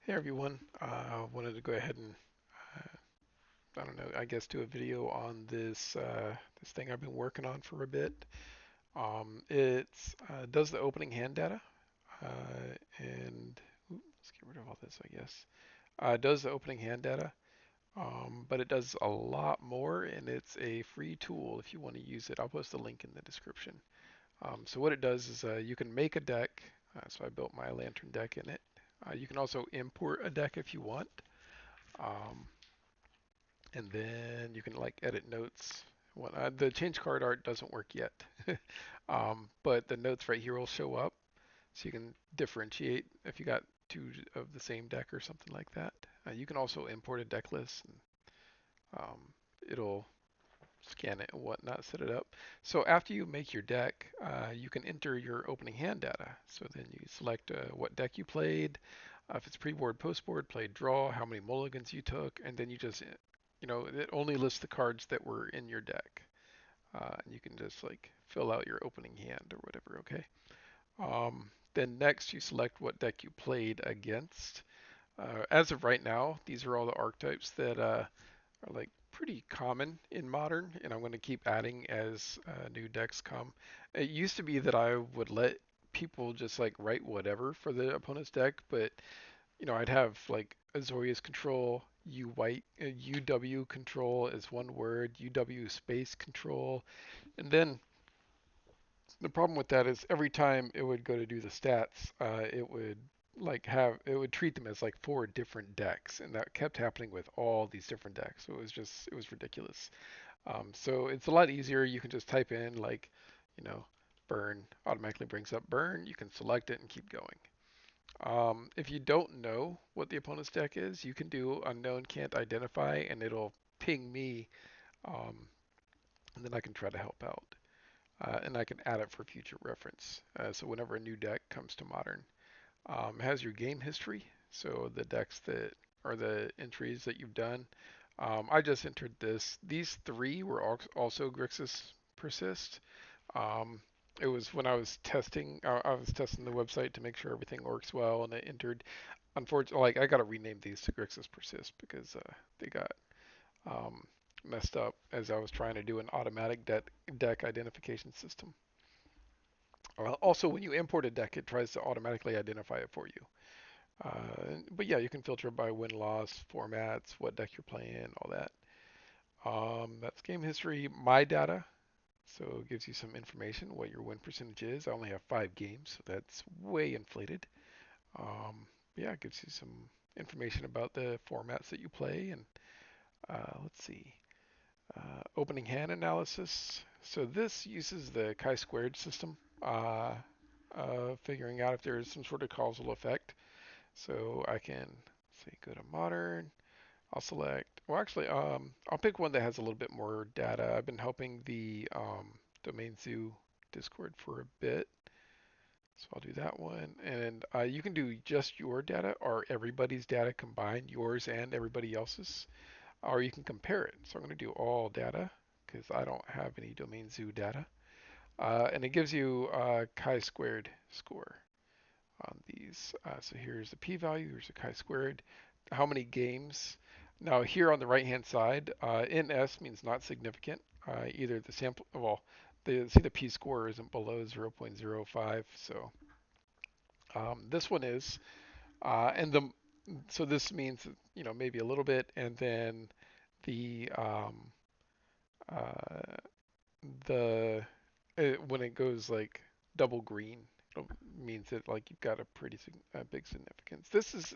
Hey everyone, wanted to go ahead and I don't know, I guess do a video on this thing I've been working on for a bit. It's does the opening hand data, and let's get rid of all this, I guess. It does the opening hand data, but it does a lot more, and it's a free tool if you want to use it. I'll post a link in the description. So what it does is you can make a deck. So I built my lantern deck in it. You can also import a deck if you want. Um, and then you can like edit notes. The change card art doesn't work yet, but the notes right here will show up, so you can differentiate if you got two of the same deck or something like that. You can also import a deck list, and um, it'll scan it and whatnot, set it up. So after you make your deck, you can enter your opening hand data. So then you select what deck you played, if it's pre-board, post-board, played, draw, how many mulligans you took, and then you just, it only lists the cards that were in your deck. And you can just like fill out your opening hand or whatever, okay? Then next you select what deck you played against. As of right now, these are all the archetypes that are like pretty common in modern, and I'm going to keep adding as new decks come. It used to be that I would let people just like write whatever for the opponent's deck, but I'd have like Azorius control, UW control as one word, UW space control, and then the problem with that is every time it would go to do the stats, it would it would treat them as like four different decks, and that kept happening with all these different decks. So it was ridiculous. So it's a lot easier. You can just type in like, you know, burn automatically brings up burn. You can select it and keep going. If you don't know what the opponent's deck is, you can do unknown can't identify, and it'll ping me, um, and then I can try to help out. And I can add it for future reference. So whenever a new deck comes to Modern, it has your game history, so the decks that are the entries that you've done. I just entered this. These three were also Grixis Persist. Um, it was when I was testing. I was testing the website to make sure everything works well, and it entered. Unfortunately, like I got to rename these to Grixis Persist because they got um, messed up as I was trying to do an automatic deck identification system. Also, when you import a deck, it tries to automatically identify it for you. But yeah, you can filter by win-loss, formats, what deck you're playing, all that. That's game history. My data, so it gives you some information what your win percentage is. I only have 5 games, so that's way inflated. Um, yeah, it gives you some information about the formats that you play, and let's see, opening hand analysis. So this uses the chi-squared system, figuring out if there is some sort of causal effect. So I can say go to modern. I'll select, well actually, I'll pick one that has a little bit more data. I've been helping the Domain Zoo Discord for a bit. So I'll do that one. And you can do just your data or everybody's data combined, yours and everybody else's. Or you can compare it. So I'm going to do all data because I don't have any Domain Zoo data. And it gives you chi-squared score on these. So here's the p-value, here's the chi-squared, how many games. Now here on the right-hand side, NS means not significant. Either the sample, well, see the p-score isn't below 0.05, so this one is, and so this means maybe a little bit, and then the uh, the when it goes like double green, it means that like you've got a pretty big significance. This is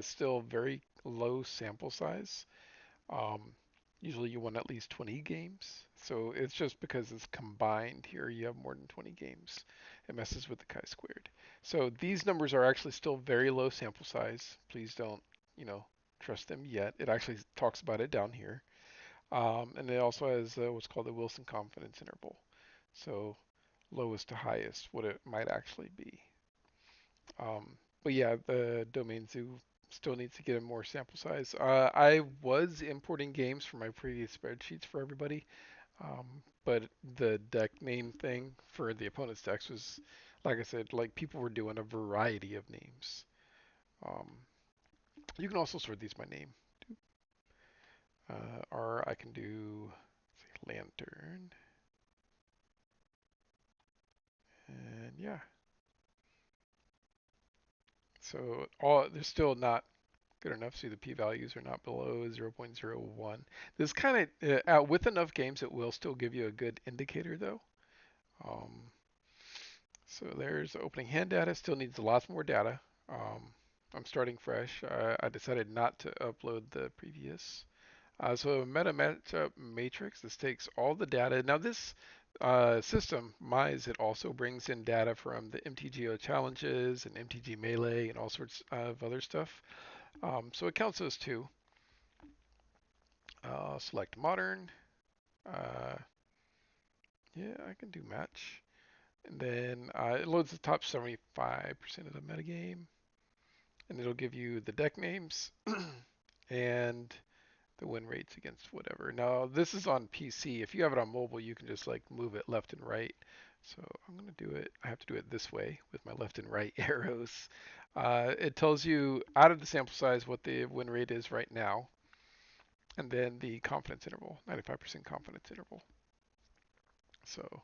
still very low sample size. Um, Usually you want at least 20 games. So it's just because it's combined here, you have more than 20 games. It messes with the chi-squared. So these numbers are actually still very low sample size. Please don't, you know, trust them yet. It actually talks about it down here. And it also has what's called the Wilson confidence interval. So lowest to highest, what it might actually be. But yeah, the domain zoo still needs to get a more sample size. I was importing games from my previous spreadsheets for everybody, but the deck name thing for the opponent's decks was, like I said, like people were doing a variety of names. Um, You can also sort these by name. Or I can do, let's see, lantern. And yeah, so all they're still not good enough. See, the p-values are not below 0.01. This kind of, with enough games, it will still give you a good indicator though. Um, so there's opening hand data. Still needs lots more data. Um, I'm starting fresh. I decided not to upload the previous. So meta matchup matrix, this takes all the data. Now this system, Mize, it also brings in data from the MTGO challenges and MTG Melee and all sorts of other stuff. So it counts those too. Select modern. Uh, yeah, I can do match. And then it loads the top 75% of the metagame. And it'll give you the deck names and the win rates against whatever. Now, this is on PC. If you have it on mobile, you can just like move it left and right. So I'm going to do it. I have to do it this way with my left and right arrows. It tells you out of the sample size what the win rate is right now, and then the confidence interval, 95% confidence interval. So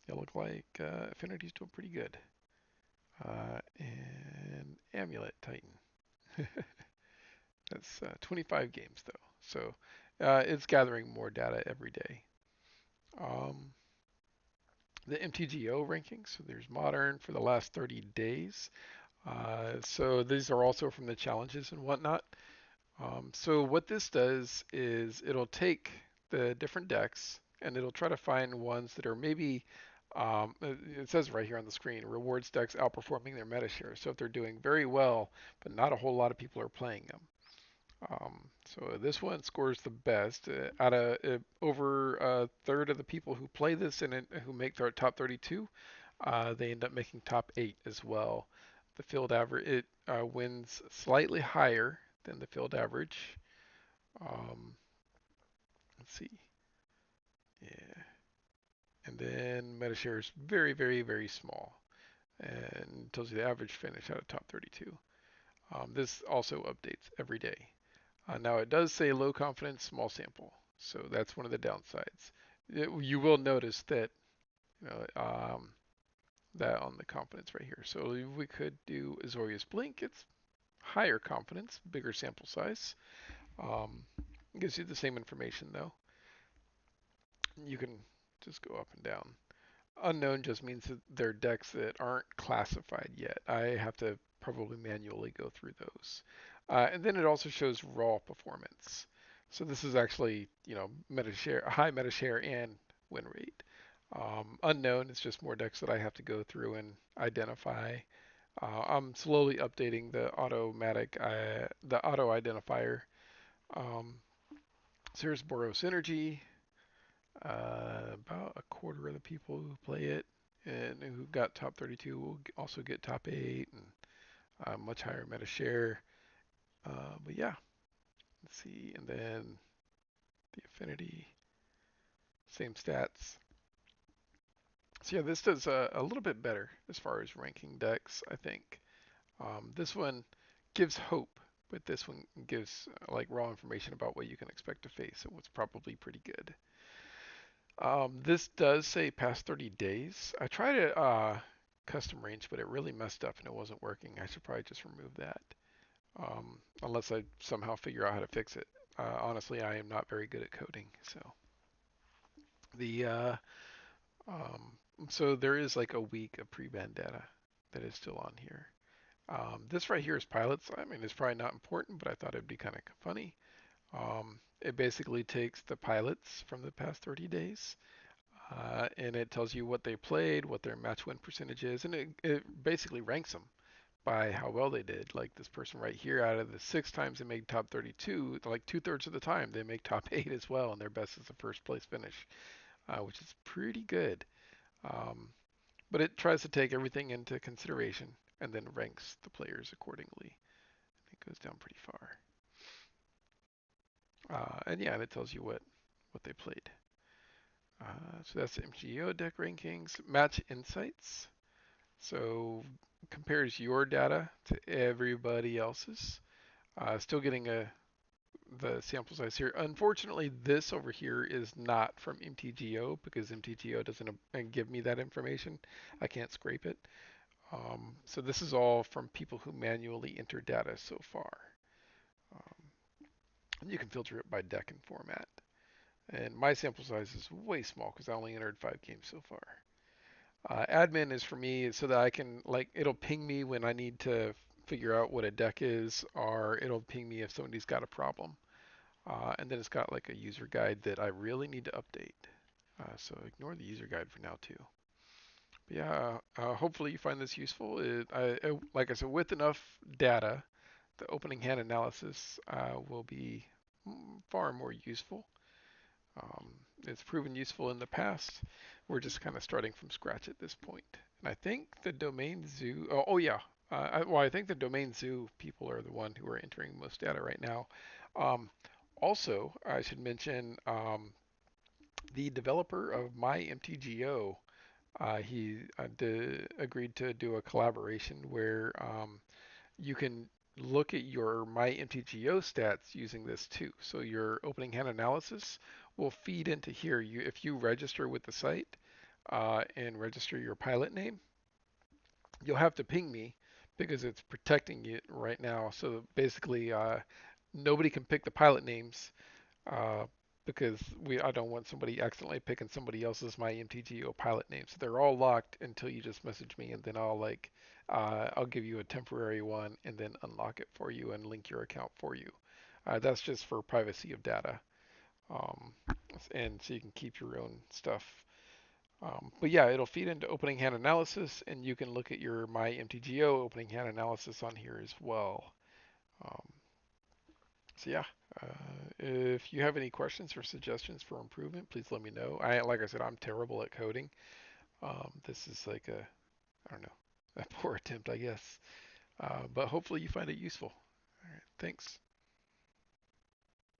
it look like Affinity's doing pretty good. And Amulet Titan. That's 25 games though. So it's gathering more data every day. Um, the MTGO rankings, so there's modern for the last 30 days. So these are also from the challenges and whatnot. So what this does is it'll take the different decks and it'll try to find ones that are maybe, it says right here on the screen, rewards decks outperforming their meta share. So if they're doing very well, but not a whole lot of people are playing them. So this one scores the best. Out of over a third of the people who play this and who make their top 32, they end up making top 8 as well. The field average it wins slightly higher than the field average. Um, let's see, yeah, and then Metashare is very, very, very small, and tells you the average finish out of top 32. This also updates every day. Now it does say low confidence, small sample, so that's one of the downsides. You will notice that you know, that on the confidence right here. So we could do Azorius Blink. It's higher confidence, bigger sample size. Um, gives you the same information though. You can just go up and down. Unknown just means that they're decks that aren't classified yet. I have to probably manually go through those. And then it also shows raw performance. So this is actually, meta share, high meta share and win rate. Unknown is just more decks that I have to go through and identify. I'm slowly updating the auto identifier. Um, so here's Boros Energy. About a quarter of the people who play it and who got top 32 will also get top 8 and much higher meta share. But yeah, let's see. And then the affinity, same stats. So yeah, this does a little bit better as far as ranking decks, I think. This one gives hope, but this one gives like raw information about what you can expect to face. So it's probably pretty good. This does say past 30 days. I tried to custom range, but it really messed up and it wasn't working. I should probably just remove that, unless I somehow figure out how to fix it. Honestly, I am not very good at coding, so the um, so there is like a week of pre-ban data that is still on here. This right here is pilots. I mean, it's probably not important, but I thought it'd be kind of funny. It basically takes the pilots from the past 30 days and it tells you what they played, what their match win percentage is, and it basically ranks them by how well they did. Like this person right here, out of the 6 times they made top 32, like 2/3 of the time they make top 8 as well, and their best is a first place finish, which is pretty good. Um, but it tries to take everything into consideration and then ranks the players accordingly. It goes down pretty far. And yeah, and it tells you what they played. So that's the MGO deck rankings, match insights. So compares your data to everybody else's. Still getting the sample size here. Unfortunately, this over here is not from MTGO because MTGO doesn't give me that information. I can't scrape it. So this is all from people who manually enter data so far. Um, and you can filter it by deck and format. And my sample size is way small because I only entered 5 games so far. Admin is for me so that I can like it'll ping me when I need to figure out what a deck is, or it'll ping me if somebody's got a problem. And then it's got like a user guide that I really need to update. So ignore the user guide for now too. But yeah, hopefully you find this useful. Like I said, with enough data, the opening hand analysis will be far more useful. Um, it's proven useful in the past. We're just kind of starting from scratch at this point. And I think the domain zoo. Oh yeah. I think the domain zoo people are the one who are entering most data right now. Um, Also, I should mention the developer of MyMTGO. He agreed to do a collaboration where you can look at your MyMTGO stats using this too. So your opening hand analysis will feed into here. If you register with the site and register your pilot name, you'll have to ping me because it's protecting it right now. So basically, nobody can pick the pilot names uh, because I don't want somebody accidentally picking somebody else's MyMTGO pilot name. So they're all locked until you just message me, and then I'll give you a temporary one and then unlock it for you and link your account for you. That's just for privacy of data, um, and so you can keep your own stuff. But yeah, it'll feed into opening hand analysis, and you can look at your MyMTGO opening hand analysis on here as well. Um, so yeah, if you have any questions or suggestions for improvement, please let me know. Like I said, I'm terrible at coding. This is like I don't know, a poor attempt, I guess. But hopefully you find it useful. All right, thanks.